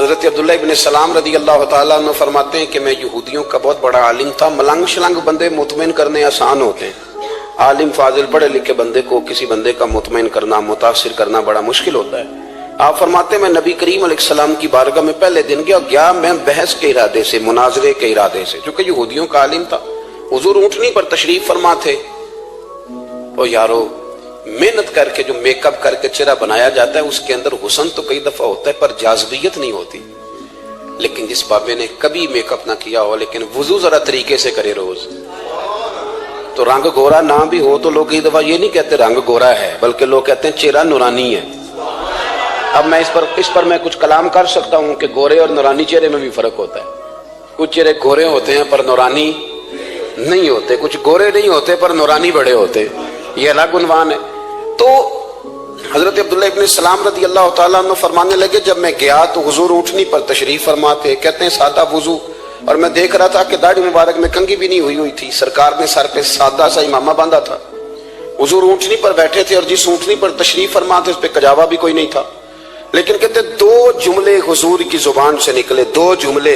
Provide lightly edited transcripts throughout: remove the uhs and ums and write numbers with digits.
حضرت عبداللہ ابن سلام رضی اللہ تعالیٰ عنہ فرماتے ہیں کہ میں یہودیوں کا بہت بڑا عالم تھا. ملنگ شلنگ بندے مطمئن کرنے آسان ہوتے ہیں، عالم فاضل پڑھے لکھے بندے کو کسی بندے کا مطمئن کرنا، متاثر کرنا بڑا مشکل ہوتا ہے. آپ فرماتے ہیں میں نبی کریم علیہ السلام کی بارگاہ میں پہلے دن گیا میں بحث کے ارادے سے، مناظرے کے ارادے سے، چونکہ یہودیوں کا عالم تھا. حضور اونٹنی پر تشریف فرما تھے. او یارو، محنت کر کے جو میک اپ کر کے چہرہ بنایا جاتا ہے اس کے اندر حسن تو کئی دفعہ ہوتا ہے پر جاذبیت نہیں ہوتی. لیکن جس بابے نے کبھی میک اپ نہ کیا ہو لیکن وضو ذرا طریقے سے کرے روز، تو رنگ گورا نہ بھی ہو تو لوگ کئی دفعہ یہ نہیں کہتے رنگ گورا ہے، بلکہ لوگ کہتے ہیں چہرہ نورانی ہے. اب میں اس پر میں کچھ کلام کر سکتا ہوں کہ گورے اور نورانی چہرے میں بھی فرق ہوتا ہے. کچھ چہرے گورے ہوتے ہیں پر نورانی نہیں ہوتے، کچھ گورے نہیں ہوتے پر نورانی بڑے ہوتے، یہ الگ عنوان ہے. تو حضرت عبداللہ ابن سلام رضی اللہ تعالیٰ عنہ فرمانے لگے جب میں گیا تو حضور اونٹنی پر تشریف فرما تھے. کہتے ہیں سادہ وضو، اور میں دیکھ رہا تھا کہ داڑھی مبارک میں کنگھی بھی نہیں ہوئی تھی. سرکار نے سر پہ سادہ سا امامہ باندھا تھا. حضور اونٹنی پر بیٹھے تھے اور جس اونٹنی پر تشریف فرما تھے اس پہ کجاوا بھی کوئی نہیں تھا. لیکن کہتے دو جملے حضور کی زبان سے نکلے، دو جملے،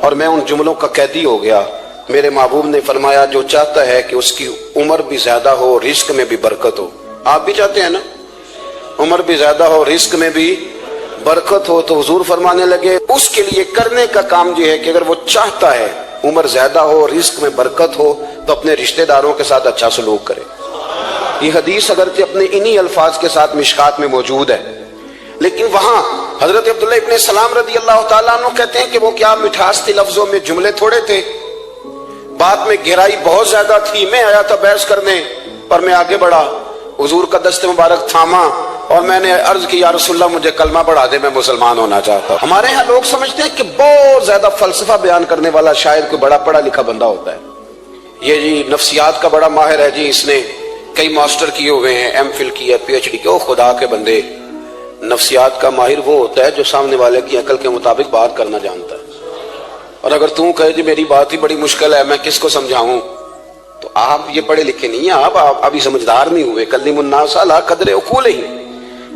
اور میں ان جملوں کا قیدی ہو گیا. میرے محبوب نے فرمایا جو چاہتا ہے کہ اس کی عمر بھی زیادہ ہو، رزق میں بھی برکت ہو. آپ بھی چاہتے ہیں نا عمر بھی زیادہ ہو، رزق میں بھی برکت ہو، تو حضور فرمانے لگے اس کے لیے کرنے کا کام یہ ہے کہ اگر وہ چاہتا ہے عمر زیادہ ہو، رزق میں برکت ہو، تو اپنے رشتہ داروں کے ساتھ اچھا سلوک کرے. یہ حدیث اگرچہ اپنے انہی الفاظ کے ساتھ مشکات میں موجود ہے، لیکن وہاں حضرت عبداللہ ابن سلام رضی اللہ تعالیٰ عنہ کہتے ہیں کہ وہ کیا مٹھاس تھی لفظوں میں، جملے تھوڑے تھے، بات میں گہرائی بہت زیادہ تھی. میں آیا تھا بحث کرنے پر میں آگے بڑھا، حضور کا دست مبارک تھاما اور میں نے عرض کی یا رسول اللہ مجھے کلمہ پڑھا دے، میں مسلمان ہونا چاہتا ہوں. ہمارے ہاں لوگ سمجھتے ہیں کہ بہت زیادہ فلسفہ بیان کرنے والا شاید کوئی بڑا پڑھا لکھا بندہ ہوتا ہے. یہ جی نفسیات کا بڑا ماہر ہے جی، اس نے کئی ماسٹر کیے ہوئے ہیں، ایم فل کی ہے، پی ایچ ڈی کی. او خدا کے بندے، نفسیات کا ماہر وہ ہوتا ہے جو سامنے والے کی عقل کے مطابق بات کرنا جانتا ہے. اور اگر تم کہے جی میری بات ہی بڑی مشکل ہے میں کس کو سمجھاؤں، تو آپ یہ پڑھے لکھے نہیں ہیں، آپ ابھی سمجھدار نہیں ہوئے. کلم الناس علی قدر عقولہم.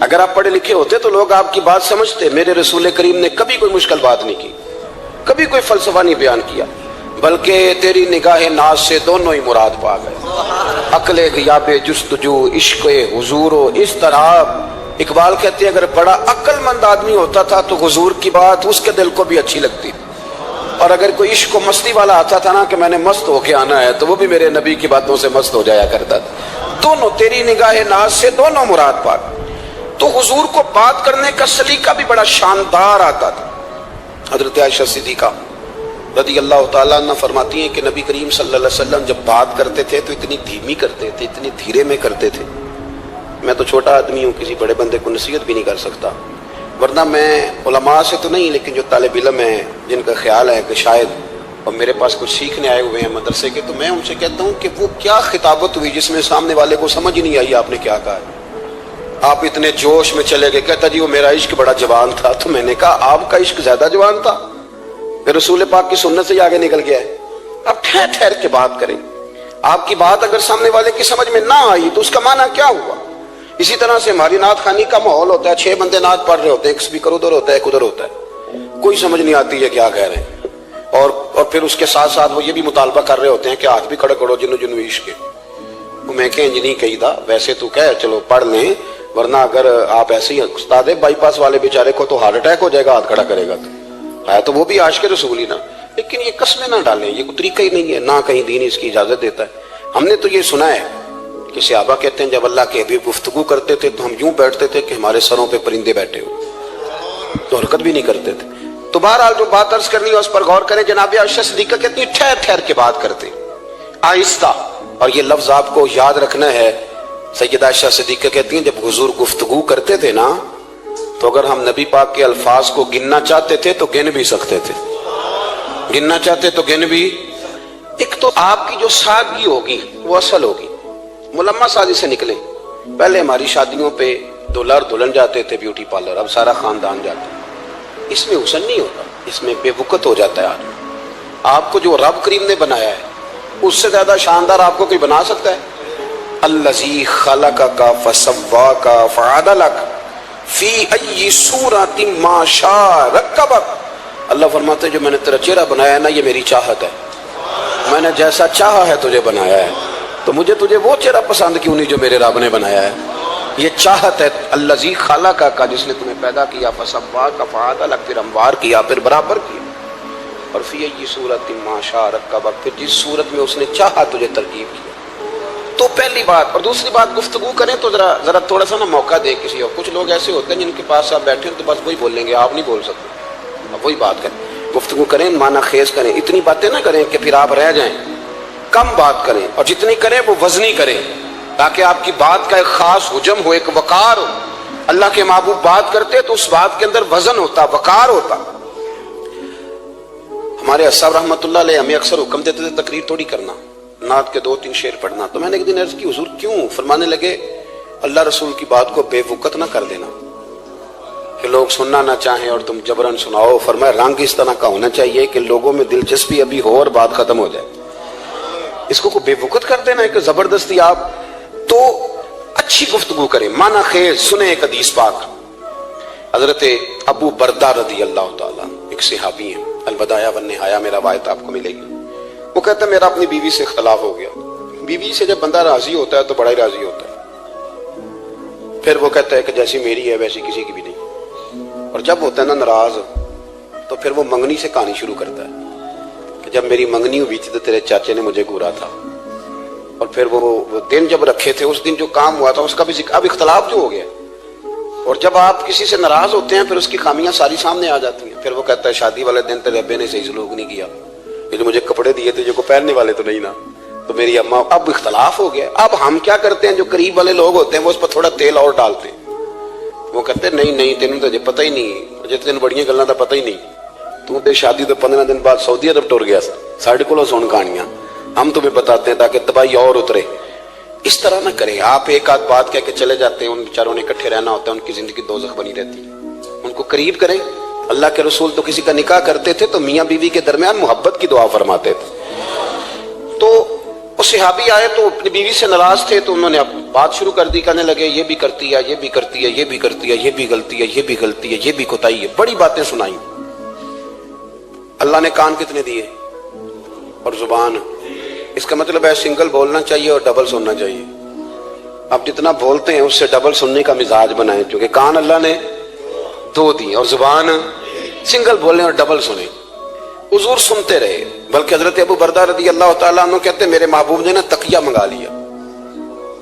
اگر آپ پڑھے لکھے ہوتے تو لوگ آپ کی بات سمجھتے. میرے رسول کریم نے کبھی کوئی مشکل بات نہیں کی، کبھی کوئی فلسفہ نہیں بیان کیا، بلکہ تیری نگاہ ناز سے دونوں ہی مراد پا گئے. عقل غیاب جستجو، عشق حضور و اضطراب. اقبال کہتے ہیں اگر بڑا عقل مند آدمی ہوتا تھا تو حضور کی بات اس کے دل کو بھی اچھی لگتی، اور اگر کوئی عشق و مستی والا آتا تھا نا کہ میں نے مست ہو کے آنا ہے تو وہ بھی میرے نبی کی باتوں سے مست ہو جایا کرتا تھا. دونوں تیری نگاہ ناز سے دونوں مراد پا. تو حضور کو بات کرنے کا سلیقہ بھی بڑا شاندار آتا تھا. حضرت عائشہ صدیقہ رضی اللہ تعالیٰ عنہ فرماتی ہیں کہ نبی کریم صلی اللہ علیہ وسلم جب بات کرتے تھے تو اتنی دھیمی کرتے تھے، اتنی دھیرے میں کرتے تھے. میں تو چھوٹا آدمی ہوں، کسی بڑے بندے کو نصیحت بھی نہیں کر سکتا، ورنہ میں علماء سے تو نہیں لیکن جو طالب علم ہیں جن کا خیال ہے کہ شاید اور میرے پاس کچھ سیکھنے آئے ہوئے ہیں مدرسے کے، تو میں ان سے کہتا ہوں کہ وہ کیا خطابت ہوئی جس میں سامنے والے کو سمجھ ہی نہیں آئی آپ نے کیا کہا ہے. آپ اتنے جوش میں چلے گئے، کہتا جی وہ میرا عشق بڑا جوان تھا. تو میں نے کہا آپ کا عشق زیادہ جوان تھا، پھر رسول پاک کی سنت سے ہی آگے نکل گیا ہے. اب ٹھہر ٹھہر کے بات کریں. آپ کی بات اگر سامنے والے کی سمجھ میں نہ آئی تو اس کا معنی کیا ہوا. اسی طرح سے ہماری نعت خوانی کا ماحول ہوتا ہے، 6 بندے نعت پڑھ رہے ہوتے ہیں، ایک اسپیکر ادھر ہوتا ہے ایک ادھر ہوتا ہے، کوئی سمجھ نہیں آتی ہے کیا کہہ رہے ہیں. اور پھر اس کے ساتھ ساتھ وہ یہ بھی مطالبہ کر رہے ہوتے ہیں کہ ہاتھ بھی کھڑے کرو جنو جنو عشق کے. میں کہ انج نہیں کہی دا، ویسے تو کہہ چلو پڑھ لیں، ورنہ اگر آپ ایسے ہی استاد بائی پاس والے بیچارے کو تو ہارٹ اٹیک ہو جائے گا ہاتھ کھڑا کرے گا، تو ہے تو وہ بھی عاشق رسول ہی نا. لیکن یہ قسمیں نہ ڈالیں، یہ کوئی طریقہ ہی نہیں ہے، نہ کہیں دین اس کی اجازت دیتا ہے. ہم نے تو یہ سنا ہے کہ صحابہ کہتے ہیں جب اللہ کے حبیب گفتگو کرتے تھے تو ہم یوں بیٹھتے تھے کہ ہمارے سروں پہ پرندے بیٹھے ہوئے، تو حرکت بھی نہیں کرتے تھے. تو بہرحال جو بات عرض کرنی ہے اس پر غور کریں. جناب عائشہ صدیقہ کہتی ہیں ٹھہر ٹھہر کے بات کرتے آہستہ، اور یہ لفظ آپ کو یاد رکھنا ہے. سیدہ عائشہ صدیقہ کہتی ہیں جب حضور گفتگو کرتے تھے نا تو اگر ہم نبی پاک کے الفاظ کو گننا چاہتے تھے تو گن بھی سکتے تھے، گننا چاہتے تو گن بھی. ایک تو آپ کی جو سادگی ہوگی وہ اصل ہوگی، ملمہ سازی سے نکلے. پہلے ہماری شادیوں پہ دلہا اور دلہن جاتے تھے بیوٹی پارلر، اب سارا خاندان جاتا ہے. اس میں حسن نہیں ہوتا، اس میں بے وقت ہو جاتا ہے آدمی. آپ کو جو رب کریم نے بنایا ہے اس سے زیادہ شاندار آپ کو کوئی بنا سکتا ہے؟ الذی خلقک فسواک فعدلک فی ای صورت ما شاء رکبک، اللہ فرماتے ہیں جو میں نے تیرا چہرہ بنایا ہے نا یہ میری چاہت ہے، میں نے جیسا چاہا ہے تجھے بنایا ہے، تو مجھے تجھے وہ چہرہ پسند کیوں نہیں جو میرے رب نے بنایا ہے؟ یہ چاہت ہے الذی خلقک کا جس نے تمہیں پیدا کیا، فسواک فعدلک، پھر ہموار کیا، پھر برابر کیا، اور فی ای صورت ما شاء رکبک، پھر جس صورت میں اس نے چاہا تجھے ترکیب کیا۔ تو پہلی بات، اور دوسری بات گفتگو کریں تو ذرا تھوڑا سا نا موقع دے کسی اور، کچھ لوگ ایسے ہوتے ہیں جن کے پاس آپ بیٹھے ہیں تو بس وہی بولیں گے، آپ نہیں بول سکتے، اب وہی بات کریں، گفتگو کریں، معنی خیز کریں، اتنی باتیں نہ کریں کہ پھر آپ رہ جائیں، کم بات کریں، اور جتنی کریں وہ وزنی کریں تاکہ آپ کی بات کا ایک خاص حجم ہو، ایک وقار ہو۔ اللہ کے محبوب بات کرتے تو اس بات کے اندر وزن ہوتا، وقار ہوتا۔ ہمارے اصحاب رحمۃ اللہ علیہ ہمیں اکثر حکم دیتے تھے تقریر تھوڑی کرنا، نعت کے 2-3 شعر پڑھنا، تو میں نے ایک دن عرض کی حضور کیوں؟ فرمانے لگے اللہ رسول کی بات کو بے وقت نہ کر دینا کہ لوگ سننا نہ چاہیں اور تم جبرن سناؤ، فرمایا رنگ اس طرح کا ہونا چاہیے کہ لوگوں میں دلچسپی ابھی ہو اور بات ختم ہو جائے، اس کو بے وقت کر دینا ہے کہ زبردستی آپ تو اچھی گفتگو کریں، معنی خیز سنیں۔ ایک حدیث پاک حضرت ابو بردہ رضی اللہ تعالیٰ ایک صحابی ہیں، البدایہ والنہایہ میں روایت آپ کو ملے گی، وہ کہتا ہے میرا اپنی بیوی سے اختلاف ہو گیا۔ بیوی سے جب بندہ راضی ہوتا ہے تو بڑا ہی راضی ہوتا ہے، پھر وہ کہتا ہے کہ جیسی میری ہے ویسی کسی کی بھی نہیں، اور جب ہوتا ہے نا ناراض تو پھر وہ منگنی سے کہانی شروع کرتا ہے کہ جب میری منگنی ہوئی تھی تو تیرے چاچے نے مجھے گھورا تھا، اور پھر وہ دن جب رکھے تھے اس دن جو کام ہوا تھا اس کا بھی ذکر، اب اختلاف جو ہو گیا، اور جب آپ کسی سے ناراض ہوتے ہیں پھر اس کی خامیاں ساری سامنے آ جاتی ہیں، پھر وہ کہتا ہے شادی والے دن تیرے ابے نے صحیح سلوک نہیں کیا، یہ جو مجھے کپڑے دیے تھے جو کو پہننے والے تو نہیں نا، تو میری اماں، اب اختلاف ہو گیا۔ اب ہم کیا کرتے ہیں، جو قریب والے لوگ ہوتے ہیں وہ اس پر تھوڑا تیل اور ڈالتے ہیں، وہ کہتے ہیں نہیں تینوں تو پتہ ہی نہیں، جی تین بڑیاں گلاں دا پتہ ہی نہیں، تو تے شادی تو 15 دن بعد سعودی عرب ٹر گیا، ساڑھے کو سن کہانیاں ہم تمہیں بتاتے ہیں تاکہ تباہی اور اترے۔ اس طرح نہ کریں، آپ ایک آدھ بات کہہ کے چلے جاتے ہیں، ان بیچاروں نے اکٹھے رہنا ہوتا ہے، ان کی زندگی دوزخ بنی رہتی ہے، ان کو قریب کریں۔ اللہ کے رسول تو کسی کا نکاح کرتے تھے تو میاں بیوی کے درمیان محبت کی دعا فرماتے تھے، تو وہ صحابی آئے تو اپنی بیوی سے ناراض تھے تو انہوں نے بات شروع کر دی، کہنے لگے یہ بھی کرتی ہے، یہ بھی کرتی ہے، یہ بھی کرتی ہے، یہ بھی غلطی ہے، یہ بھی غلطی ہے، یہ بھی کوتاہی ہے، بڑی باتیں سنائیں۔ اللہ نے کان کتنے دیے اور زبان، اس کا مطلب ہے سنگل بولنا چاہیے اور ڈبل سننا چاہیے۔ اب جتنا بولتے ہیں اس سے ڈبل سننے کا مزاج بنائیں، کیونکہ کان اللہ نے 2 دیے اور زبان سنگل بولیں اور ڈبل سنیں۔ حضور سنتے رہے، بلکہ حضرت ابو بردہ رضی اللہ تعالیٰ عنہ کہتے ہیں میرے محبوب نے نا تقیہ منگا لیا،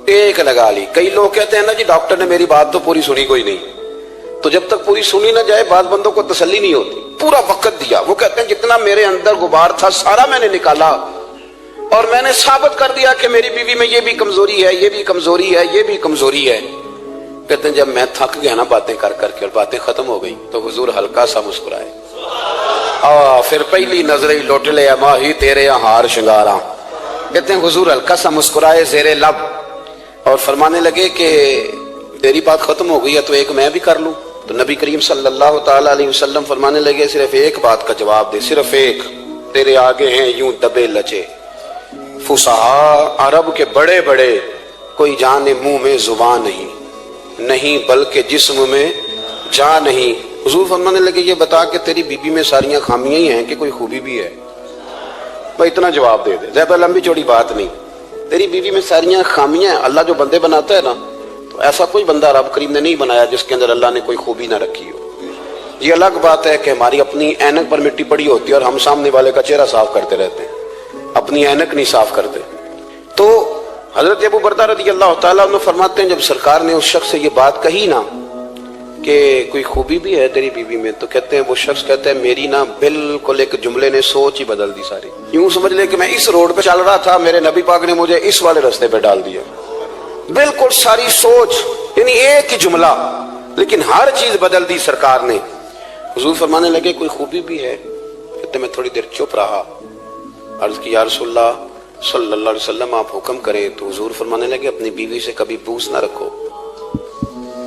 ایک لگا لی۔ کئی لوگ کہتے ہیں نا جی ڈاکٹر نے میری بات تو پوری سنی کوئی نہیں، تو جب تک پوری سنی نہ جائے بعض بندوں کو تسلی نہیں ہوتی، پورا وقت دیا۔ وہ کہتے ہیں جتنا میرے اندر غبار تھا سارا میں نے نکالا اور میں نے ثابت کر دیا کہ میری بیوی میں یہ بھی کمزوری ہے، یہ بھی کمزوری ہے، یہ بھی کمزوری ہے۔ کہتے ہیں جب میں تھک گیا نا باتیں کر کر کے اور باتیں ختم ہو گئی تو حضور ہلکا سا مسکرائے، پھر پہلی نظر ہی لوٹ لے ماہی تیرے ہار شنگاراں۔ کہتے ہیں حضور ہلکا سا مسکرائے زیر لب اور فرمانے لگے کہ تیری بات ختم ہو گئی ہے تو ایک میں بھی کر لوں؟ تو نبی کریم صلی اللہ تعالی علیہ وسلم فرمانے لگے صرف ایک بات کا جواب دے، صرف ایک، تیرے آگے ہیں یوں دبے لچے فصحا عرب کے بڑے بڑے، کوئی جانے منہ میں زبان نہیں بلکہ جسم میں جان نہیں۔ حضور فرمانے لگے یہ بتا کہ تیری بیوی میں ساریاں خامیاں ہی ہیں کہ کوئی خوبی بھی ہے؟ بھائی اتنا جواب دے دے، زیادہ لمبی چوڑی بات نہیں، تیری بیوی میں ساریاں خامیاں ہیں۔ اللہ جو بندے بناتا ہے نا تو ایسا کوئی بندہ رب کریم نے نہیں بنایا جس کے اندر اللہ نے کوئی خوبی نہ رکھی ہو۔ یہ الگ بات ہے کہ ہماری اپنی اینک پر مٹی پڑی ہوتی ہے اور ہم سامنے والے کا چہرہ صاف کرتے رہتے ہیں، اپنی اینک نہیں صاف کرتے۔ تو حضرت ابو بردہ رضی اللہ تعالیٰ عنہ فرماتے ہیں جب سرکار نے اس شخص سے یہ بات کہی نا کہ کوئی خوبی بھی ہے تیری بیوی میں، تو کہتے ہیں وہ شخص کہتا ہے میری نا بالکل ایک جملے نے سوچ ہی بدل دی ساری، یوں سمجھ لے کہ میں اس روڈ پہ چل رہا تھا، میرے نبی پاک نے مجھے اس والے رستے پہ ڈال دیا، بالکل ساری سوچ، یعنی ایک ہی جملہ لیکن ہر چیز بدل دی سرکار نے۔ حضور فرمانے لگے کوئی خوبی بھی ہے؟ کہتے میں تھوڑی دیر چپ رہا، عرض کی یا رسول اللہ صلی اللہ علیہ وسلم آپ حکم کریں۔ تو حضور فرمانے لگے اپنی بیوی سے کبھی بوس نہ رکھو،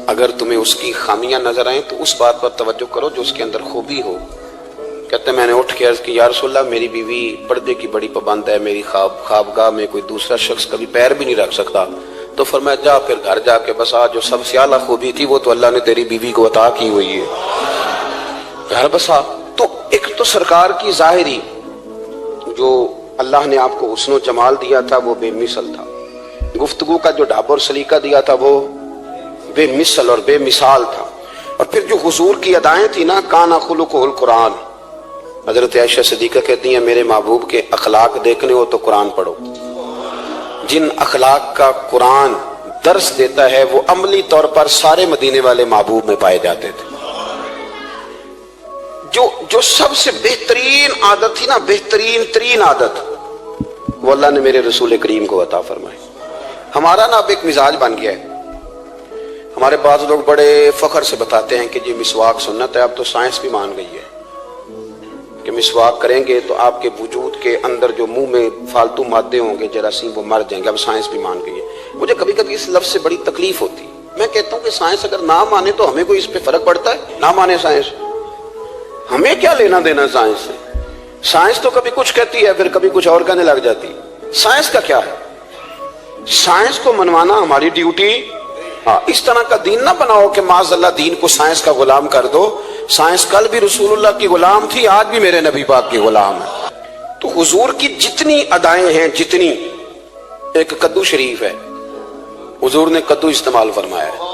اگر تمہیں اس کی خامیاں نظر آئیں تو اس بات پر توجہ کرو جو اس کے اندر خوبی ہو۔ کہتے ہیں میں نے اٹھ کے عرض کی یا رسول اللہ میری بیوی پردے کی بڑی پابند ہے، میری خوابگاہ میں کوئی دوسرا شخص کبھی پیر بھی نہیں رکھ سکتا، تو فرمایا جا پھر گھر جا کے بس آج جو سب سے اعلیٰ خوبی تھی وہ تو اللہ نے تیری بیوی کو عطا کی ہوئی ہے، گھر بسا۔ تو ایک تو سرکار کی ظاہری جو اللہ نے آپ کو حسن و جمال دیا تھا وہ بے مثل تھا، گفتگو کا جو ڈھاب اور سلیقہ دیا تھا وہ بے مثل اور بے مثال تھا، اور پھر جو حضور کی ادائیں تھی نا، کانا خلقہ القرآن۔ حضرت عائشہ صدیقہ کہتی ہیں میرے محبوب کے اخلاق دیکھنے ہو تو قرآن پڑھو، جن اخلاق کا قرآن درس دیتا ہے وہ عملی طور پر سارے مدینے والے محبوب میں پائے جاتے تھے۔ جو سب سے بہترین عادت تھی نا، بہترین ترین عادت، وہ اللہ نے میرے رسول کریم کو عطا فرمائی۔ ہمارا نا اب ایک مزاج بن گیا ہے، ہمارے بعض لوگ بڑے فخر سے بتاتے ہیں کہ جی مسواک سنت ہے، اب تو سائنس بھی مان گئی ہے کہ مسواک کریں گے تو آپ کے وجود کے اندر جو منہ میں فالتو مادے ہوں گے جراثیم وہ مر جائیں گے، اب سائنس بھی مان گئی ہے۔ مجھے کبھی کبھی اس لفظ سے بڑی تکلیف ہوتی ہے، میں کہتا ہوں کہ سائنس اگر نہ مانے تو ہمیں کوئی اس پہ فرق پڑتا ہے؟ نہ مانے سائنس، ہمیں کیا لینا دینا سائنس سے؟ سائنس تو کبھی کچھ کہتی ہے پھر کبھی کچھ اور کہنے لگ جاتی، سائنس کا کیا ہے؟ سائنس کو منوانا ہماری ڈیوٹی۔ اس طرح کا دین نہ بناؤ کہ معاذ اللہ دین کو سائنس کا غلام کر دو۔ سائنس کل بھی رسول اللہ کی غلام تھی، آج بھی میرے نبی پاک کی غلام ہے۔ تو حضور کی جتنی ادائیں ہیں، جتنی، ایک کدو شریف ہے، حضور نے کدو استعمال فرمایا ہے۔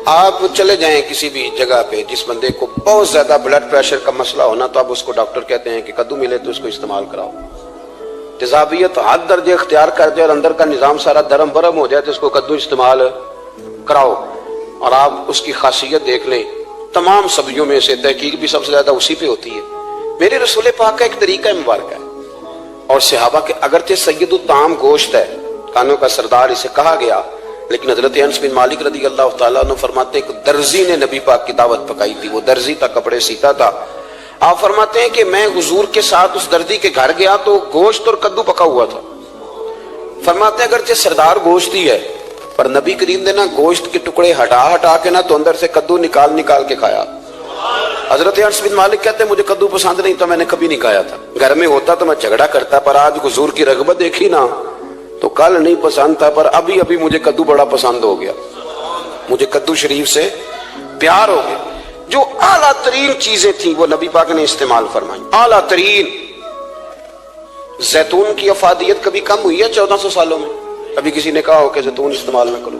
آپ چلے جائیں کسی بھی جگہ پہ، جس بندے کو بہت زیادہ بلڈ پریشر کا مسئلہ ہونا تو اب اس کو ڈاکٹر کہتے ہیں کہ کدو ملے تو اس کو استعمال کراؤ۔ تیزابیت حد درجے اختیار کر جائے اور اندر کا نظام سارا درم برم ہو جائے تو اس کو کدو استعمال کراؤ، اور آپ اس کی خاصیت دیکھ لیں۔ تمام سبزیوں میں سے تحقیق بھی سب سے زیادہ اسی پہ ہوتی ہے۔ میرے رسول پاک کا ایک طریقہ مبارک ہے، اور صحابہ کے اگرچہ سید الطعام گوشت ہے، کانوں کا سردار اسے کہا گیا، لیکن حضرت انس بن مالک رضی اللہ تعالیٰ عنہ فرماتے ہیں کہ درزی نے نبی پاک کی دعوت پکائی تھی، وہ درزی تھا، کپڑے سیتا تھا۔ آپ فرماتے ہیں کہ میں حضور کے ساتھ اس دردی کے گھر گیا تو گوشت اور کدو پکا ہوا تھا۔ فرماتے ہیں اگرچہ سردار گوشت ہی ہے پر نبی کریم نے نا گوشت کے ٹکڑے ہٹا کے نا تو اندر سے کدو نکال کے کھایا۔ حضرت انس بن مالک کہتے ہیں مجھے کدو پسند نہیں تھا، میں نے کبھی نہیں کھایا تھا، گھر میں ہوتا تو میں جھگڑا کرتا، پر آج حضور کی رغبت دیکھی نا تو کل نہیں پسند تھا پر ابھی مجھے کدو بڑا پسند ہو گیا، مجھے کدو شریف سے پیار ہو گیا۔ جو اعلیٰ ترین چیزیں تھیں وہ نبی پاک نے استعمال فرمائی، اعلیٰ ترین۔ زیتون کی افادیت کبھی کم ہوئی ہے 1400 سالوں میں؟ کبھی کسی نے کہا ہو کہ زیتون استعمال نہ کرو؟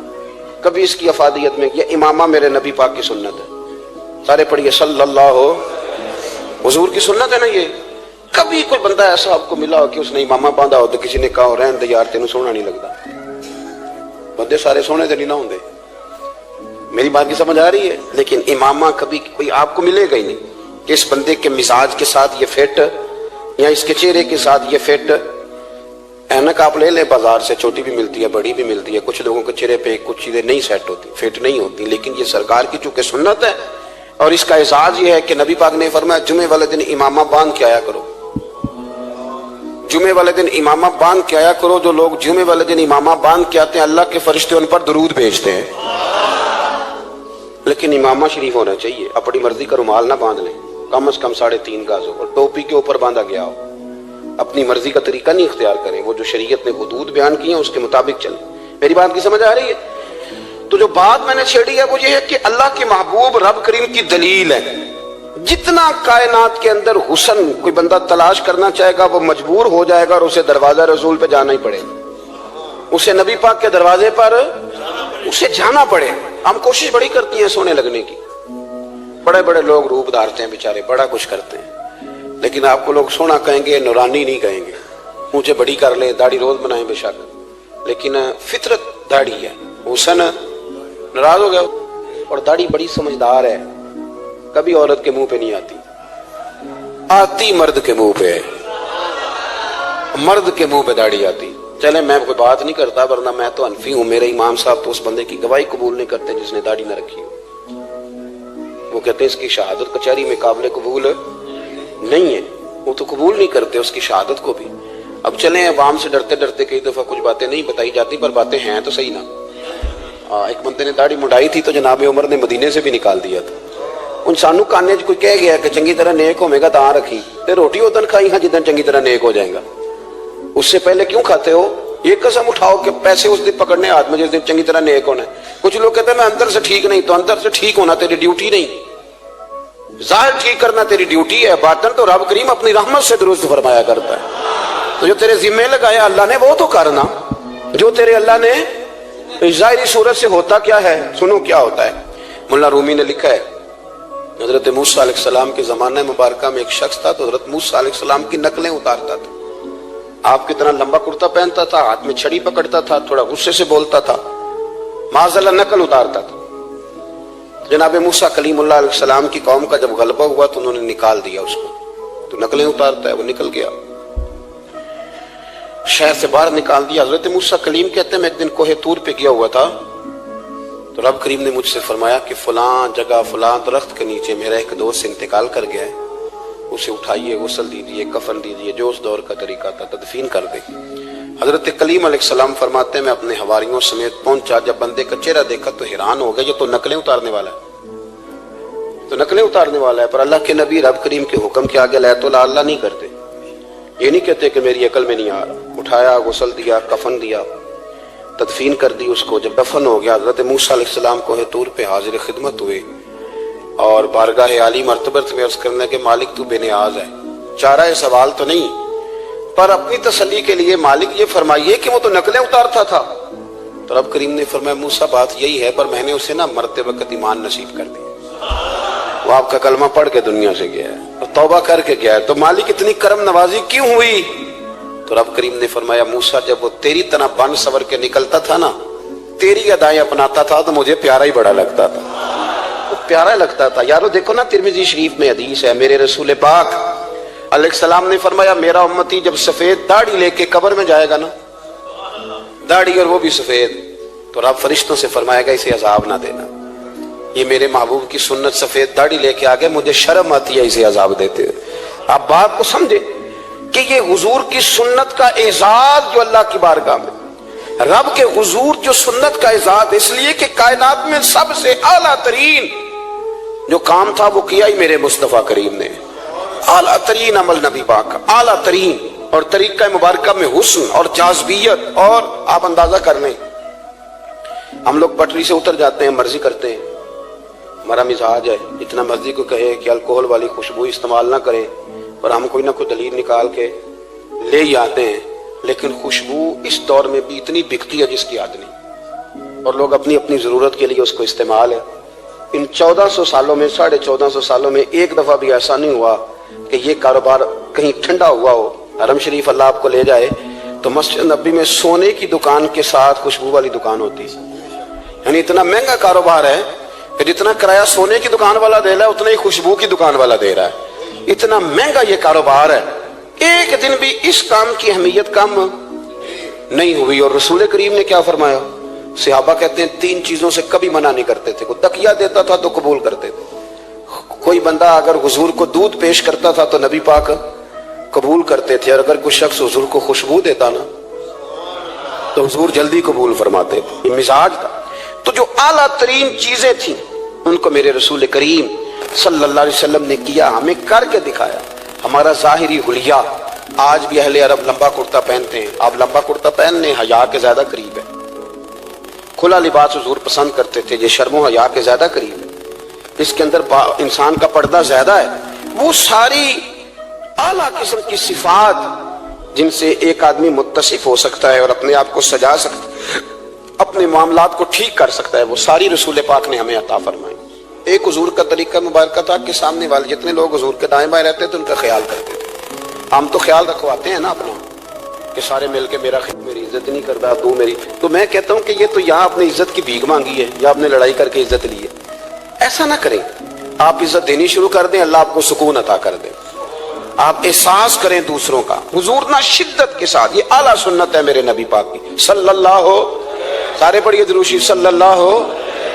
کبھی اس کی افادیت میں، یہ امامہ میرے نبی پاک کی سنت ہے، سارے پڑھیے صلی اللہ، حضور کی سنت ہے نا یہ۔ کبھی کوئی بندہ ایسا آپ کو ملا ہو کہ اس نے امامہ باندھا ہو تو کسی نے کہا ہو رہن دے یار تینوں سونا نہیں لگتا؟ بندے سارے سونے تو نہیں نہ ہوں گے، میری بات کی سمجھ آ رہی ہے؟ لیکن امامہ کبھی کوئی آپ کو ملے گا ہی نہیں کہ اس بندے کے مزاج کے ساتھ یہ فٹ، یا اس کے چہرے کے ساتھ یہ فٹ۔ اینک آپ لے لیں بازار سے، چھوٹی بھی ملتی ہے بڑی بھی ملتی ہے، کچھ لوگوں کے چہرے پہ کچھ چیزیں نہیں سیٹ ہوتی، فٹ نہیں ہوتی، لیکن یہ سرکار کی چونکہ سنت ہے، اور اس کا اعزاز یہ ہے کہ نبی پاک نے فرمایا جمعے والے دن امامہ باندھ کے آیا کرو، جمعے والے دن امامہ باندھ کے آیا کرو۔ جو لوگ جمعے والے دن امامہ باندھ کے آتے ہیں اللہ کے فرشتے ان پر درود بھیجتے ہیں۔ لیکن امامہ شریف ہونا چاہیے، اپنی مرضی کا رومال نہ باندھ لیں، کم از کم 3.5 گز ہو، اور ٹوپی کے اوپر باندھا گیا ہو۔ اپنی مرضی کا طریقہ نہیں اختیار کریں، وہ جو شریعت نے حدود بیان کی ہیں اس کے مطابق چلیں۔ میری بات کی سمجھ آ رہی ہے؟ تو جو بات میں نے چھیڑی ہے وہ یہ ہے کہ اللہ کے محبوب رب کریم کی دلیل ہے۔ جتنا کائنات کے اندر حسن کوئی بندہ تلاش کرنا چاہے گا وہ مجبور ہو جائے گا اور اسے دروازہ رسول پہ جانا ہی پڑے گا، اسے نبی پاک کے دروازے پر اسے جانا پڑے۔ ہم کوشش بڑی کرتی ہیں سونے لگنے کی، بڑے بڑے لوگ روپ دھارتے ہیں بیچارے، بڑا کچھ کرتے ہیں، لیکن آپ کو لوگ سونا کہیں گے، نورانی نہیں کہیں گے۔ مجھے بڑی کر لیں، داڑھی روز بنائیں بے شک، لیکن فطرت داڑھی ہے، حسن ناراض ہو گیا۔ اور داڑھی بڑی سمجھدار ہے، کبھی عورت کے منہ پہ نہیں آتی، آتی مرد کے منہ پہ، مرد کے منہ پہ داڑھی آتی۔ چلے میں کوئی بات نہیں کرتا ورنہ میں تو حنفی ہوں، میرے امام صاحب تو اس بندے کی گواہی قبول نہیں کرتے جس نے داڑھی نہ رکھی ہو، وہ کہتے ہیں اس کی شہادت کچہری میں قابل قبول نہیں ہے، وہ تو قبول نہیں کرتے اس کی شہادت کو بھی۔ اب چلیں عوام سے ڈرتے ڈرتے کئی دفعہ کچھ باتیں نہیں بتائی جاتی پر باتیں ہیں تو صحیح نا۔ ایک بندے نے داڑھی مڈائی تھی تو جناب عمر نے مدینے سے بھی نکال دیا تھا۔ ان سانو کانے کوئی کہہ گیا کہ چنگی طرح نیک ہوے گا تاں رکھی تے روٹی ادن کھائی ہاں جدن چنگی طرح نیک ہو جائے گا، اس سے پہلے کیوں کھاتے ہو یہ قسم اٹھاؤ کہ پیسے اس دن پکڑنے ہاتھ میں جس دن چنگی طرح نیک ہونا ہے. کچھ لوگ کہتے ہیں میں اندر سے ٹھیک نہیں. تو اندر سے ٹھیک ہونا تیری ڈیوٹی نہیں, ظاہر ٹھیک کرنا تیری ڈیوٹی ہے, باطن تو رب کریم اپنی رحمت سے درست فرمایا کرتا ہے. تو جو تیرے ذمہ لگایا اللہ نے وہ تو کرنا, جو تیرے اللہ نے. ظاہری صورت سے ہوتا کیا ہے, سنو کیا ہوتا ہے. مولانا رومی نے لکھا ہے حضرت موسیٰ علیہ السلام کے زمانہ مبارکہ میں ایک شخص تھا, تو حضرت موسیٰ علیہ السلام کی نقلیں اتارتا تھا. آپ کی طرح لمبا کرتا پہنتا تھا, ہاتھ میں چھڑی پکڑتا تھا, تھوڑا غصے سے بولتا تھا, معاذ اللہ نقل اتارتا تھا. جناب موسیٰ کلیم اللہ علیہ السلام کی قوم کا جب غلبہ ہوا تو انہوں نے نکال دیا اس کو. تو نقلیں اتارتا ہے, وہ نکل گیا, شہر سے باہر نکال دیا. حضرت موسیٰ کلیم کہتے ہیں میں ایک دن کوہ طور پہ گیا ہوا تھا, تو رب کریم نے مجھ سے فرمایا کہ فلاں جگہ فلاں درخت کے نیچے میرا ایک دوست انتقال کر گیا ہے, اسے اٹھائیے, غسل دیجیے, کفن دیجیے, جو اس دور کا طریقہ تھا تدفین کر دے. حضرت کلیم علیہ السلام فرماتے ہیں میں اپنے حواریوں سمیت پہنچا, جب بندے کا چہرہ دیکھا تو حیران ہو گیا, یہ تو نقلیں اتارنے والا ہے, تو نقلیں اتارنے والا ہے. پر اللہ کے نبی رب کریم کے حکم کے آگے لایت اللہ نہیں کرتے. یہ نہیں کہتے کہ میری عقل میں نہیں آ رہا. اٹھایا, غسل دیا, کفن دیا, تدفین کر دی اس کو. جب دفن ہو گیا حضرت موسیٰ علیہ السلام کوہ طور پہ حاضر خدمت ہوئے اور بارگاہ عالی مرتبت میں عرض کرنے کہ مالک تو بے نیاز ہے, چارہ سوال تو نہیں, پر اپنی تسلی کے لیے مالک یہ فرمائیے کہ وہ تو نقلیں اتارتا تھا. تو رب کریم نے فرمایا موسیٰ بات یہی ہے, پر میں نے اسے نا مرتے وقت ایمان نصیب کر دیا. وہ آپ کا کلمہ پڑھ کے دنیا سے گیا ہے اور توبہ کر کے گیا ہے, تو مالک اتنی کرم نوازی کیوں ہوئی؟ تو رب کریم نے فرمایا موسیٰ جب وہ تیری طرح بن سور کے نکلتا تھا نا, تیری ادائیں اپناتا تھا, تو مجھے پیارا ہی بڑا لگتا تھا, وہ پیارا لگتا تھا. یارو دیکھو نا ترمذی شریف میں حدیث ہے, میرے رسول پاک علیہ السلام نے فرمایا میرا امتی جب سفید داڑھی لے کے قبر میں جائے گا نا, داڑھی اور وہ بھی سفید, تو رب فرشتوں سے فرمائے گا اسے عذاب نہ دینا, یہ میرے محبوب کی سنت سفید داڑھی لے کے آگے, مجھے شرم آتی ہے اسے عذاب دیتے. آپ بات کو سمجھے کہ یہ حضور کی سنت کا اعزاز جو اللہ کی بارگاہ میں, رب کے حضور جو سنت کا اعزاز اس لیے کہ کائنات میں سب سے اعلیٰ ترین جو کام تھا وہ کیا ہی میرے مصطفیٰ کریم نے. اعلیٰ ترین عمل نبی پاک کا, اعلیٰ ترین, اور طریقہ مبارکہ میں حسن اور جاذبیت. اور آپ اندازہ کر لیں ہم لوگ پٹری سے اتر جاتے ہیں, مرضی کرتے ہیں, ہمارا مزاج ہے جتنا مرضی کو کہے کہ الکوہل والی خوشبو استعمال نہ کریں, اور ہم کوئی نہ کوئی دلیل نکال کے لے ہی آتے ہیں. لیکن خوشبو اس دور میں بھی اتنی بکتی ہے جس کی حد نہیں, اور لوگ اپنی اپنی ضرورت کے لیے اس کو استعمال ہے. ان 1400 سالوں میں 1450 سالوں میں ایک دفعہ بھی ایسا نہیں ہوا کہ یہ کاروبار کہیں ٹھنڈا ہوا ہو. حرم شریف اللہ آپ کو لے جائے تو مسجد نبی میں سونے کی دکان کے ساتھ خوشبو والی دکان ہوتی, یعنی اتنا مہنگا کاروبار ہے کہ جتنا کرایہ سونے کی دکان والا دے رہا ہے اتنا ہی خوشبو کی دکان والا دے رہا ہے. اتنا مہنگا یہ کاروبار ہے. ایک دن بھی اس کام کی اہمیت کم نہیں ہوئی. اور رسول کریم نے کیا فرمایا, صحابہ کہتے ہیں 3 چیزوں سے کبھی منع نہیں کرتے تھے. کوئی تکیہ دیتا تھا تو قبول کرتے تھے, کوئی بندہ اگر حضور کو دودھ پیش کرتا تھا تو نبی پاک قبول کرتے تھے, اور اگر کوئی شخص حضور کو خوشبو دیتا نا تو حضور جلدی قبول فرماتے تھے. یہ مزاج تھا. تو جو اعلیٰ ترین چیزیں تھیں ان کو میرے رسول کریم صلی اللہ علیہ وسلم نے کیا, ہمیں کر کے دکھایا. ہمارا ظاہری حلیہ, آج بھی اہل عرب لمبا کرتا پہنتے ہیں, آپ لمبا کرتا پہن لیں, حیا کے زیادہ قریب ہے. کھلا لباس حضور پسند کرتے تھے, یہ شرم و حیا کے زیادہ قریب ہے, اس کے اندر انسان کا پردہ زیادہ ہے. وہ ساری اعلیٰ قسم کی صفات جن سے ایک آدمی متصف ہو سکتا ہے اور اپنے آپ کو سجا سکتا ہے, اپنے معاملات کو ٹھیک کر سکتا ہے, وہ ساری رسول پاک نے ہمیں عطا فرمائی. ایک حضور کا طریقہ مبارکہ تھا کہ سامنے والے جتنے لوگ حضور کے دائیں بائیں رہتے تھے ان کا خیال کرتے تھے. ہم تو خیال رکھواتے ہیں نا اپنا کہ سارے مل کے میری عزت نہیں کرتا, تو میری, تو میں کہتا ہوں کہ یہ تو یہاں اپنی عزت کی بھیک مانگی ہے یا آپ نے لڑائی کر کے عزت لی ہے. ایسا نہ کریں, آپ عزت دینی شروع کر دیں, اللہ آپ کو سکون عطا کر دے. آپ احساس کریں دوسروں کا. حضور نہ شدت کے ساتھ, یہ اعلیٰ سنت ہے میرے نبی پاک کی صلی اللہ ہو, سارے پڑھیے درود شریف صلی اللہ ہو,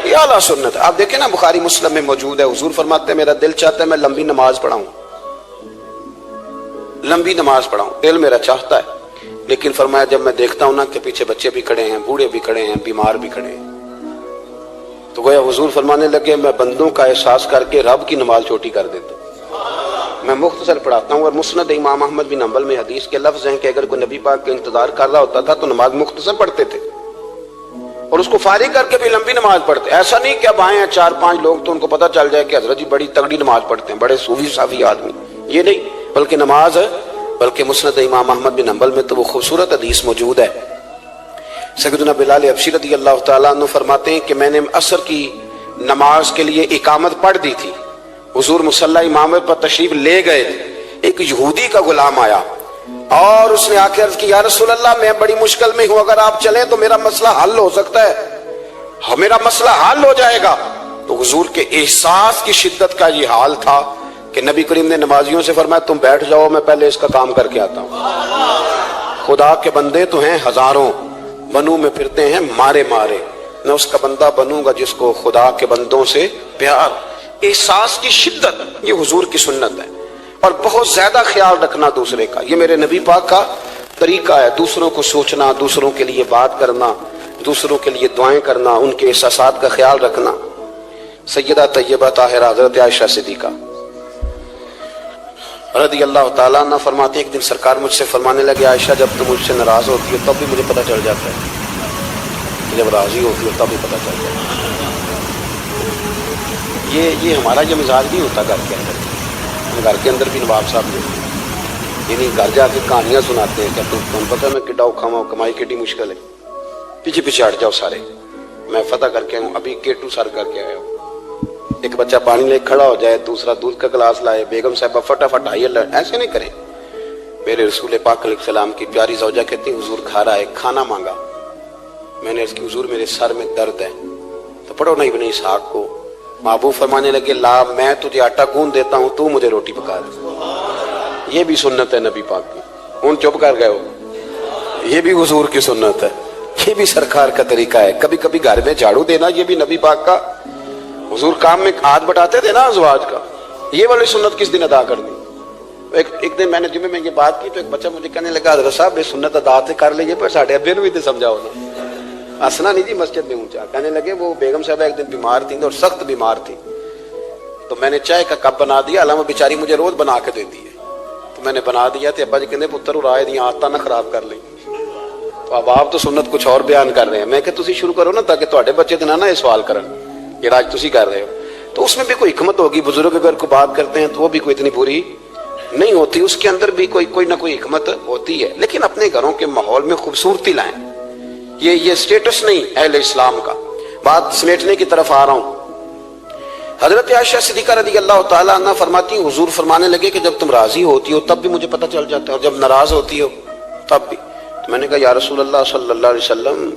یہ اعلیٰ سنت ہے. آپ دیکھیں نا بخاری مسلم میں موجود ہے, حضور فرماتے ہیں میرا دل چاہتا ہے میں لمبی نماز پڑھاؤں, لمبی نماز پڑھاؤں, دل میرا چاہتا ہے. لیکن فرمایا جب میں دیکھتا ہوں نا کہ پیچھے بچے بھی کھڑے ہیں, بوڑھے بھی کھڑے ہیں, بیمار بھی کھڑے ہیں, تو گویا حضور فرمانے لگے میں بندوں کا احساس کر کے رب کی نماز چھوٹی کر دیتا ہوں. میں مختصر پڑھاتا ہوں. اور مسند امام احمد بن حنبل میں حدیث کے لفظ ہیں کہ اگر کوئی نبی پاک کا انتظار کر رہا ہوتا تھا تو نماز مختصر پڑھتے تھے اور اس کو فارغ کر کے بھی لمبی نماز پڑھتے. ایسا نہیں کہ اب آئے ہیں 4-5 لوگ تو ان کو پتہ چل جائے کہ حضرت جی بڑی تگڑی نماز پڑھتے ہیں, بڑے صوفی صافی آدمی, یہ نہیں, بلکہ نماز ہے. بلکہ مسند امام احمد بن حنبل میں تو وہ خوبصورت حدیث موجود ہے. سیدنا بلال حبشی رضی اللہ تعالیٰ عنہ فرماتے ہیں کہ میں نے عصر کی نماز کے لیے اقامت پڑھ دی تھی, حضور مصلی امامت پر تشریف لے گئے, ایک یہودی کا غلام آیا اور اس نے آ کے عرض کی یا رسول اللہ میں بڑی مشکل میں ہوں, اگر آپ چلیں تو میرا مسئلہ حل ہو سکتا ہے, میرا مسئلہ حل ہو جائے گا. تو حضور کے احساس کی شدت کا یہ حال تھا کہ نبی کریم نے نمازیوں سے فرمایا تم بیٹھ جاؤ, میں پہلے اس کا کام کر کے آتا ہوں. خدا کے بندے تو ہیں ہزاروں, بنو میں پھرتے ہیں مارے مارے, میں اس کا بندہ بنوں گا جس کو خدا کے بندوں سے پیار. احساس کی شدت یہ حضور کی سنت ہے, اور بہت زیادہ خیال رکھنا دوسرے کا, یہ میرے نبی پاک کا طریقہ ہے. دوسروں کو سوچنا, دوسروں کے لیے بات کرنا, دوسروں کے لیے دعائیں کرنا, ان کے احساسات کا خیال رکھنا. سیدہ طیبہ طاہرہ حضرت عائشہ صدیقہ رضی اللہ تعالیٰ عنہ فرماتے ایک دن سرکار مجھ سے فرمانے لگے عائشہ جب تم مجھ سے ناراض ہوتی ہو تب بھی مجھے پتہ چل جاتا ہے, جب راضی ہوتی ہو تب بھی پتہ چل جاتا ہے. یہ ہمارا یہ مزاج نہیں ہوتا گھر کے اندر. گھر کے اندر بھی نواب صاحب نے یعنی گھر جا کے کہانیاں سناتے ہیں کہ تم پتہ میں کڈا اوکھا ہوں, کمائی کیڈی مشکل ہے, پیچھے پیچھے ہٹ جاؤ سارے, میں فتح کر کے ہوں, ابھی کیٹو سر کر کے آیا ہوں. ایک بچہ پانی لے کھڑا ہو جائے, دوسرا دودھ کا گلاس لائے, بیگم صاحبہ فٹافٹ آئیے, ایسے نہیں کریں. میرے رسول پاک علیہ السلام کی پیاری زوجہ کہتی حضور کھا رہا ہے, کھانا مانگا. میں نے اس کی حضور میرے سر میں درد ہے. تو پڑھو نا ابن اسحاق کو. محبوب فرمانے لگے لا میں تجھے آٹا گوندھ دیتا ہوں, تو مجھے روٹی پکا دے. یہ بھی سنت ہے نبی پاک کی. ہوں چپ کر گئے ہو, یہ بھی حضور کی سنت ہے, یہ بھی سرکار کا طریقہ ہے. کبھی کبھی گھر میں جھاڑو دینا یہ بھی نبی پاک کا. حضور کام میں ہاتھ بٹاتے تھے نا ازواج کا, یہ والی سنت کس دن ادا کر دی. ایک دن میں نے جمعے میں یہ بات کی تو ایک بچہ مجھے کہنے لگا حضرت صاحب یہ سنت ادا تے کر لیجیے پر ساڈے ابے نوں بھی تے سمجھاؤ نا. ہنسنا نہیں جی مسجد میں اونچا. کہنے لگے وہ بیگم صاحبہ ایک دن بیمار تھیں اور سخت بیمار تھی, تو میں نے چائے کا کپ بنا دیا, حالانکہ بیچاری مجھے روز بنا کے دیتی ہے, تو میں نے بنا دیا تو ابا جی کہنے پتر رائے دی آتا نہ خراب کر لیں. تو اب آپ تو سنت کچھ اور بیان کر رہے ہیں. میں کہ تسی شروع کرو نا تاکہ تواڈے بچے تے نہ یہ سوال کرن یہ راج تسی کر رہے ہو. تو اس میں بھی کوئی حکمت ہوگی. بزرگ اگر کو بات کرتے ہیں تو وہ بھی کوئی اتنی بری نہیں ہوتی, اس کے اندر بھی کوئی نہ کوئی حکمت ہوتی ہے. لیکن اپنے گھروں کے ماحول میں خوبصورتی لائیں. یہ سٹیٹس نہیں اہل اسلام کا. بات سمیٹنے کی طرف آ رہا ہوں. حضرت عائشہ صدیقہ رضی اللہ تعالیٰ عنہ فرماتی ہیں حضور فرمانے لگے کہ جب تم راضی ہوتی ہو تب بھی مجھے پتہ چل جاتا ہے, اور جب ناراض ہوتی ہو تب بھی. تو میں نے کہا یا رسول اللہ صلی اللہ علیہ وسلم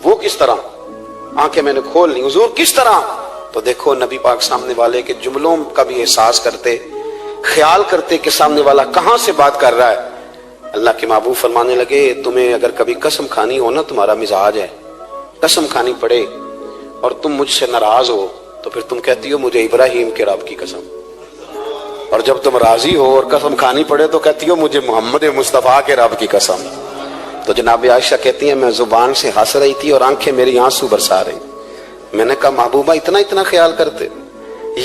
وہ کس طرح. آنکھیں میں نے کھول لی, حضور کس طرح. تو دیکھو نبی پاک سامنے والے کے جملوں کا بھی احساس کرتے, خیال کرتے کہ سامنے والا کہاں سے بات کر رہا ہے. اللہ کے محبوب فرمانے لگے تمہیں اگر کبھی قسم کھانی ہو نا, تمہارا مزاج ہے قسم کھانی پڑے اور تم مجھ سے ناراض ہو تو پھر تم کہتی ہو مجھے ابراہیم کے رب کی قسم, اور جب تم راضی ہو اور قسم کھانی پڑے تو کہتی ہو مجھے محمد مصطفیٰ کے رب کی قسم. تو جناب عائشہ کہتی ہیں میں زبان سے ہنس رہی تھی اور آنکھیں میری آنسو برسا رہی. میں نے کہا محبوبہ اتنا خیال کرتے,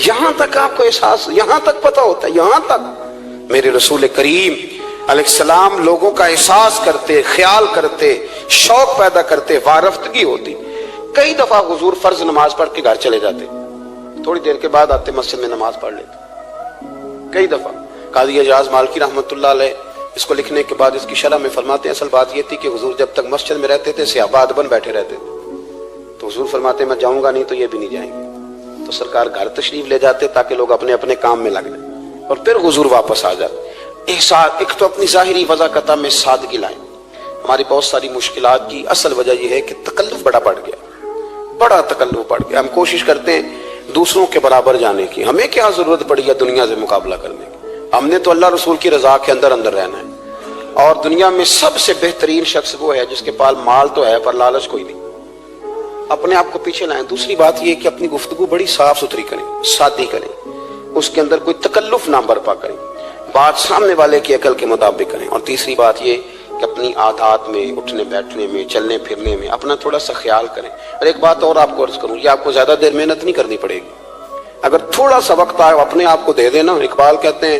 یہاں تک آپ کو احساس, یہاں تک پتہ ہوتا ہے, یہاں تک. میرے رسول کریم علیہ السلام لوگوں کا احساس کرتے, خیال کرتے, شوق پیدا کرتے, وارفتگی ہوتی. کئی دفعہ حضور فرض نماز پڑھ کے گھر چلے جاتے, تھوڑی دیر کے بعد آتے مسجد میں نماز پڑھ لیتے. کئی دفعہ قاضی اعجاز مالکی رحمۃ اللہ علیہ اس کو لکھنے کے بعد اس کی شرح میں فرماتے ہیں اصل بات یہ تھی کہ حضور جب تک مسجد میں رہتے تھے صحابہ ادباً بیٹھے رہتے تھے, تو حضور فرماتے میں جاؤں گا نہیں تو یہ بھی نہیں جائیں گے. تو سرکار گھر تشریف لے جاتے تاکہ لوگ اپنے اپنے کام میں لگ جائیں, اور پھر حضور واپس آ جاتے. احساس ایک تو اپنی ظاہری وضاحت میں سادگی لائیں. ہماری بہت ساری مشکلات کی اصل وجہ یہ ہے کہ تکلف بڑا بڑھ گیا, بڑا تکلف بڑھ گیا. ہم کوشش کرتے ہیں دوسروں کے برابر جانے کی, ہمیں کیا ضرورت پڑی ہے دنیا سے مقابلہ کرنے کی. ہم نے تو اللہ رسول کی رضا کے اندر اندر رہنا ہے, اور دنیا میں سب سے بہترین شخص وہ ہے جس کے پاس مال تو ہے پر لالچ کوئی نہیں. اپنے آپ کو پیچھے لائیں. دوسری بات یہ کہ اپنی گفتگو بڑی صاف ستھری کریں, سادی کریں, اس کے اندر کوئی تکلف نہ برپا کریں, بات سامنے والے کی عقل کے مطابق کریں. اور تیسری بات یہ کہ اپنی عادات میں, اٹھنے بیٹھنے میں, چلنے پھرنے میں اپنا تھوڑا سا خیال کریں. اور ایک بات اور آپ کو عرض کروں, یہ آپ کو زیادہ دیر محنت نہیں کرنی پڑے گی. اگر تھوڑا سا وقت آئے اپنے آپ کو دے دینا. اقبال کہتے ہیں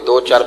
2, 4,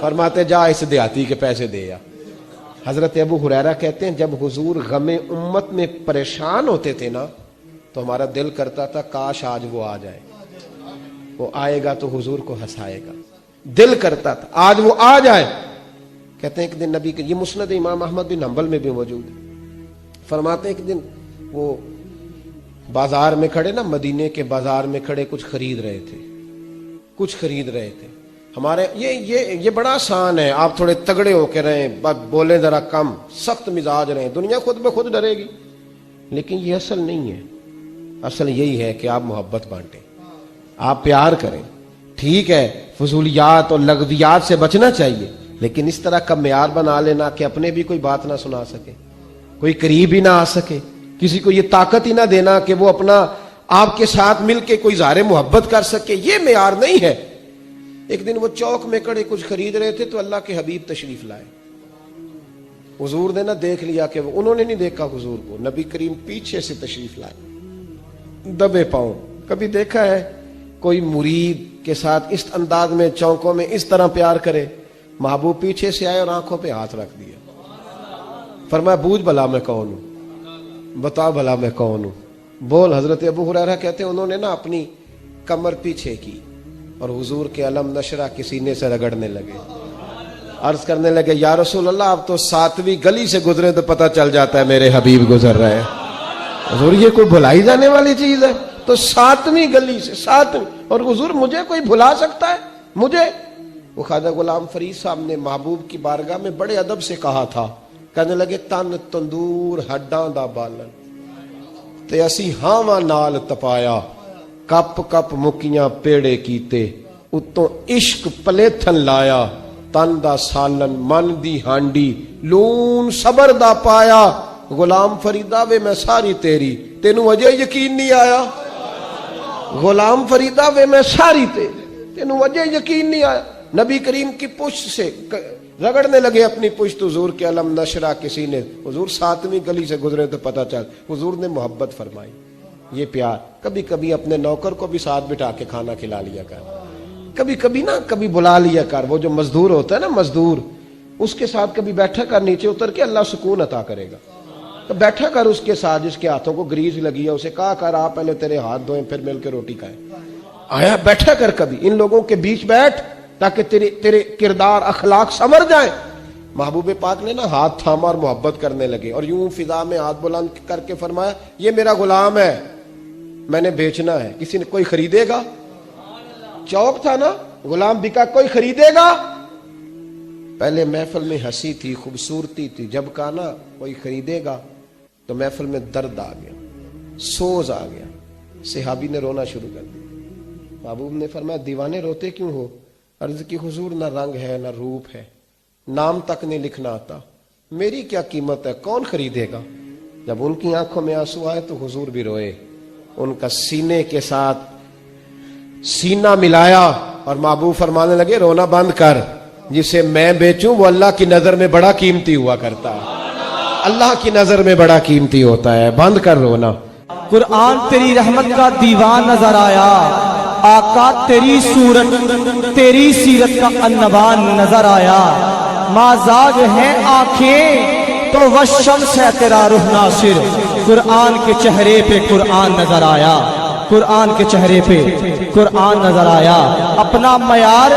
فرماتے جا اس دیہاتی کے پیسے دے یا۔ حضرت ابو ہریرہ کہتے ہیں جب حضور غم امت میں پریشان ہوتے تھے نا تو ہمارا دل کرتا تھا کاش آج وہ آ جائے، وہ آئے گا تو حضور کو ہنسائے گا، دل کرتا تھا آج وہ آ جائے۔ کہتے ہیں ایک دن نبی کے، یہ مسند امام احمد بن حنبل میں بھی موجود ہے، فرماتے ہیں ایک دن وہ بازار میں کھڑے نا، مدینے کے بازار میں کھڑے کچھ خرید رہے تھے۔ ہمارے یہ بڑا آسان ہے، آپ تھوڑے تگڑے ہو کے رہیں، بولیں ذرا کم، سخت مزاج رہیں، دنیا خود بخود ڈرے گی، لیکن یہ اصل نہیں ہے۔ اصل یہی ہے کہ آپ محبت بانٹیں، آپ پیار کریں۔ ٹھیک ہے فضولیات اور لغویات سے بچنا چاہیے، لیکن اس طرح کا معیار بنا لینا کہ اپنے بھی کوئی بات نہ سنا سکے، کوئی قریب ہی نہ آ سکے، کسی کو یہ طاقت ہی نہ دینا کہ وہ اپنا آپ کے ساتھ مل کے کوئی اظہار محبت کر سکے، یہ معیار نہیں ہے۔ ایک دن وہ چوک میں کھڑے کچھ خرید رہے تھے تو اللہ کے حبیب تشریف لائے، حضور نے نہ دیکھ لیا کہ انہوں نے نہیں دیکھا حضور کو، نبی کریم پیچھے سے تشریف لائے دبے پاؤں۔ کبھی دیکھا ہے کوئی مرید کے ساتھ اس انداز میں چوکوں میں اس طرح پیار کرے؟ محبوب پیچھے سے آئے اور آنکھوں پہ ہاتھ رکھ دیا، فرمایا بوجھ بھلا میں کون ہوں، بتا بھلا میں کون ہوں، بول۔ حضرت ابو ہریرہ کہتے ہیں انہوں نے نا اپنی کمر پیچھے کی اور حضور کے علم نشرہ کے سینے سے رگڑنے لگے، عرض کرنے لگے یا رسول اللہ آپ تو 7ویں گلی سے گزرے تو پتہ چل جاتا ہے میرے حبیب گزر رہے ہیں۔ حضور یہ کوئی بھلائی جانے والی چیز ہے؟ تو 7ویں گلی سے، 7ویں، اور حضور مجھے کوئی بھلا سکتا ہے؟ مجھے؟ وہ خواجہ غلام فرید صاحب نے محبوب کی بارگاہ میں بڑے ادب سے کہا تھا، کہنے لگے تن تندور ہڈاں دا بالن تے اسی ہاواں نال تپایا، کپ کپ مکیاں پیڑے کیتے اتوں عشق پلیتھن لایا، تن دا سالن من دی ہانڈی لون صبر دا پایا، غلام فریدہ وے میں ساری تیری تینوں اجے یقین نہیں آیا، غلام فریدہ وے میں ساری تیری تینوں اجے یقین نہیں آیا۔ نبی کریم کی پشت سے رگڑنے لگے اپنی پشت، حضور کے علم نشرہ کے سینے، حضور 7ویں گلی سے گزرے تو پتہ چل، حضور نے محبت فرمائی۔ یہ پیار، کبھی کبھی اپنے نوکر کو بھی ساتھ بٹھا کے کھانا کھلا لیا کر، کبھی کبھی نا کبھی بلا لیا کر، وہ جو مزدور ہوتا ہے نا مزدور، اس کے ساتھ کبھی بیٹھا کر، نیچے اتر کے اللہ سکون عطا کرے گا، تو بیٹھا کر اس کے ساتھ، جس کے ہاتھوں کو گریز لگی ہے اسے کہا کر آپ پہلے تیرے ہاتھ دھوئیں پھر مل کے روٹی کھائیں، آیا بیٹھا کر کبھی ان لوگوں کے بیچ بیٹھ تاکہ تیرے کردار اخلاق سمر جائیں۔ محبوب پاک نے نا ہاتھ تھاما اور محبت کرنے لگے اور یوں فضا میں ہاتھ بلند کر کے فرمایا یہ میرا غلام ہے، میں نے بیچنا ہے، کسی نے کوئی خریدے گا؟ چوک تھا نا، غلام بکا، کوئی خریدے گا؟ پہلے محفل میں ہنسی تھی، خوبصورتی تھی، جب کہا نا کوئی خریدے گا تو محفل میں درد آ گیا، سوز آ گیا، صحابی نے رونا شروع کر دیا۔ محبوب نے فرمایا دیوانے روتے کیوں ہو؟ عرض کی حضور نہ رنگ ہے نہ روپ ہے، نام تک نہیں لکھنا آتا، میری کیا قیمت ہے، کون خریدے گا؟ جب ان کی آنکھوں میں آنسو آئے تو حضور بھی روئے، ان کا سینے کے ساتھ سینہ ملایا اور محبوب فرمانے لگے رونا بند کر، جسے میں بیچوں وہ اللہ کی نظر میں بڑا قیمتی ہوا کرتا ہے، اللہ کی نظر میں بڑا قیمتی ہوتا ہے، بند کر رونا۔ قرآن تیری رحمت کا دیوان نظر آیا، آقا تیری صورت تیری سیرت کا انبان نظر آیا، مازاج ہیں آنکھیں تو والشمس ہے تیرا روح ناصر، قرآن کے چہرے پہ قرآن نظر آیا، قرآن کے چہرے پہ قرآن نظر آیا۔ اپنا معیار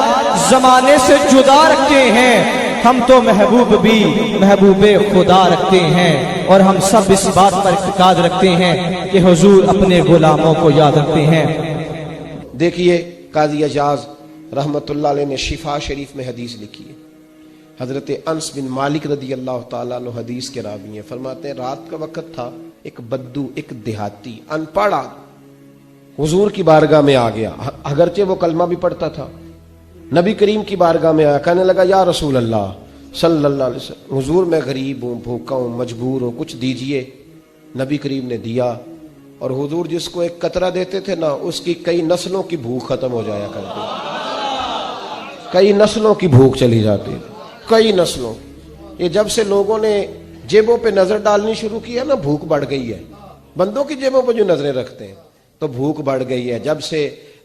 زمانے سے جدا رکھتے ہیں ہم، تو محبوب بھی محبوب خدا رکھتے ہیں، اور ہم سب اس بات پر اعتقاد رکھتے ہیں کہ حضور اپنے غلاموں کو یاد رکھتے ہیں۔ دیکھیے قاضی اجاز رحمت اللہ علیہ نے شفا شریف میں حدیث لکھی ہے، حضرت انس بن مالک رضی اللہ تعالیٰ عنہ حدیث کے راوی ہیں، فرماتے ہیں رات کا وقت تھا، ایک بدو، ایک دیہاتی ان پڑھ حضور کی بارگاہ میں آ گیا، اگرچہ وہ کلمہ بھی پڑھتا تھا، نبی کریم کی بارگاہ میں آیا، کہنے لگا یا رسول اللہ صلی اللہ علیہ وسلم، حضور میں غریب ہوں، بھوکا ہوں، مجبور ہوں، کچھ دیجئے۔ نبی کریم نے دیا، اور حضور جس کو ایک قطرہ دیتے تھے نا اس کی کئی نسلوں کی بھوک ختم ہو جایا کرتی، کئی نسلوں کی بھوک چلی جاتی، کئی نسلوں۔ یہ جب سے لوگوں نے جیبوں پہ نظر ڈالنی شروع کی ہے نا، بھوک بڑھ گئی ہے، بندوں کی جیبوں پہ جو نظریں رکھتے ہیں تو بھوک بڑھ گئی ہے۔ جب سے